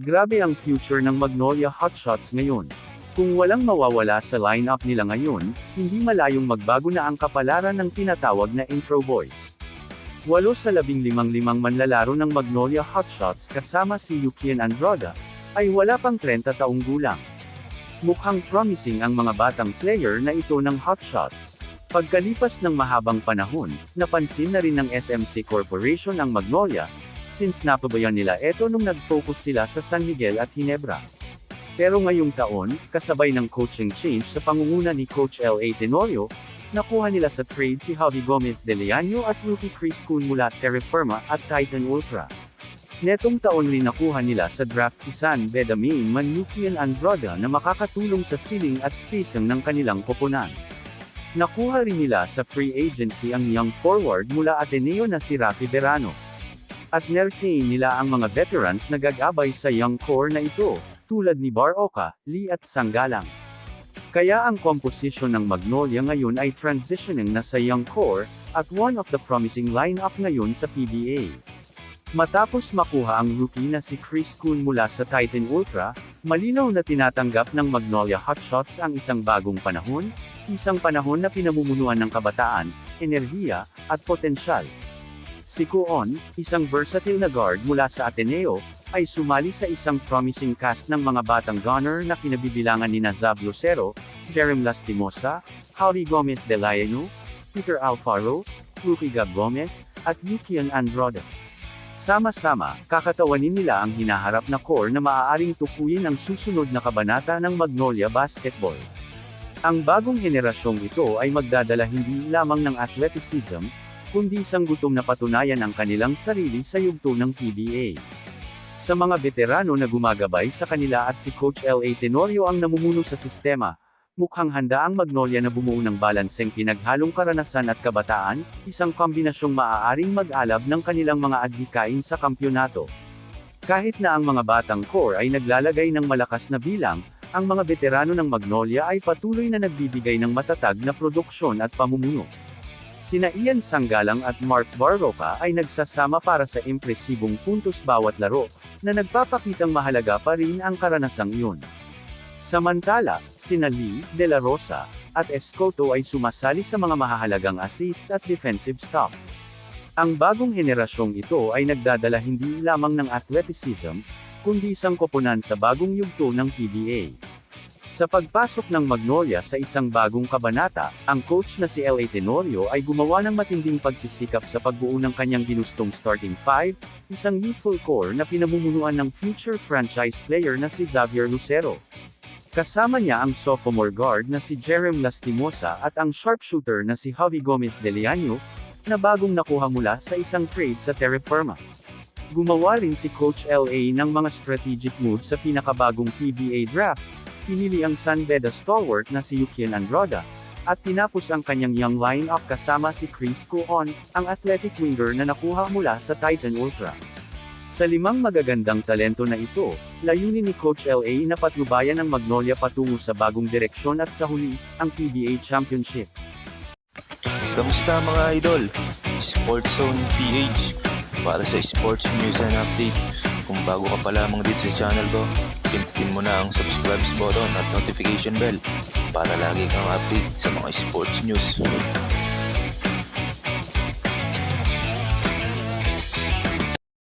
Grabe ang future ng Magnolia Hotshots ngayon. Kung walang mawawala sa lineup nila ngayon, hindi malayong magbago na ang kapalaran ng tinatawag na Intro Boys. 8 sa 15 manlalaro ng Magnolia Hotshots kasama si Yukian Andrada, ay wala pang 30 taong gulang. Mukhang promising ang mga batang player na ito ng Hotshots. Pagkalipas ng mahabang panahon, napansin na rin ng SMC Corporation ang Magnolia, since napabayan nila ito nung nag-focus sila sa San Miguel at Ginebra. Pero ngayong taon, kasabay ng coaching change sa pangunguna ni Coach L.A. Tenorio, nakuha nila sa trade si Javi Gomez de Leaño at rookie Chris Kun mula Terra Firma at Titan Ultra. Netong taon rin nakuha nila sa draft si San Beda main man Yukian Andrada na makakatulong sa ceiling at spacing ng kanilang koponan. Nakuha rin nila sa free agency ang young forward mula Ateneo na si Rafi Verano. At nertain nila ang mga veterans na gagabay sa young core na ito, tulad ni Bar Oka, Lee at Sanggalang. Kaya ang composition ng Magnolia ngayon ay transitioning na sa young core, at one of the promising lineup ngayon sa PBA. Matapos makuha ang rookie na si Chris Kun mula sa Titan Ultra, malinaw na tinatanggap ng Magnolia Hotshots ang isang bagong panahon, isang panahon na pinamumunuan ng kabataan, enerhiya, at potensyal. Si Kuon, isang versatile na guard mula sa Ateneo, ay sumali sa isang promising cast ng mga batang gunner na kinabibilangan ni Zab Lucero, Jerem Lastimosa, Javi Gomez de Leaño, Peter Alfaro, rookie Gab Gomez, at Yukian Andrada. Sama-sama, kakatawanin nila ang hinaharap na core na maaaring tukuyin ang susunod na kabanata ng Magnolia Basketball. Ang bagong henerasyong ito ay magdadala hindi lamang ng athleticism, kundi isang gutom na patunayan ang kanilang sarili sa yugto ng PBA. Sa mga veterano na gumagabay sa kanila at si Coach L.A. Tenorio ang namumuno sa sistema, mukhang handa ang Magnolia na bumuo ng balanseng pinaghalong karanasan at kabataan, isang kombinasyong maaaring mag-alab ng kanilang mga adhikain sa kampyonato. Kahit na ang mga batang core ay naglalagay ng malakas na bilang, ang mga veterano ng Magnolia ay patuloy na nagbibigay ng matatag na produksyon at pamumuno. Sina Ian Sanggalang at Mark Barroca ay nagsasama para sa impresibong puntos bawat laro, na nagpapakitang mahalaga pa rin ang karanasang iyon. Samantala, sina Lee, De La Rosa, at Escoto ay sumasali sa mga mahahalagang assist at defensive stop. Ang bagong henerasyong ito ay nagdadala hindi lamang ng athleticism, kundi isang koponan sa bagong yugto ng PBA. Sa pagpasok ng Magnolia sa isang bagong kabanata, ang coach na si L.A. Tenorio ay gumawa ng matinding pagsisikap sa pagbuo ng kanyang ginustong starting five, isang youthful core na pinamumunuan ng future franchise player na si Xavier Lucero. Kasama niya ang sophomore guard na si Jerem Lastimosa at ang sharpshooter na si Javi Gomez de Leaño, na bagong nakuha mula sa isang trade sa Terra Firma. Gumawa rin si Coach L.A. ng mga strategic moves sa pinakabagong PBA draft, pinili ang San Beda stalwart na si Yukian Andrada, at tinapos ang kanyang young lineup kasama si Chris Kuon, ang athletic winger na nakuha mula sa Titan Ultra. Sa 5 magagandang talento na ito, layunin ni Coach L.A. na patnubayan ang Magnolia patungo sa bagong direksyon at sa huli, ang PBA Championship. Kamusta mga idol? Sports Zone PH para sa sports news and update. Kung bago ka pa lamang dito sa channel ko, pindutin mo na ang subscribe button at notification bell para lagi kang update sa mga sports news.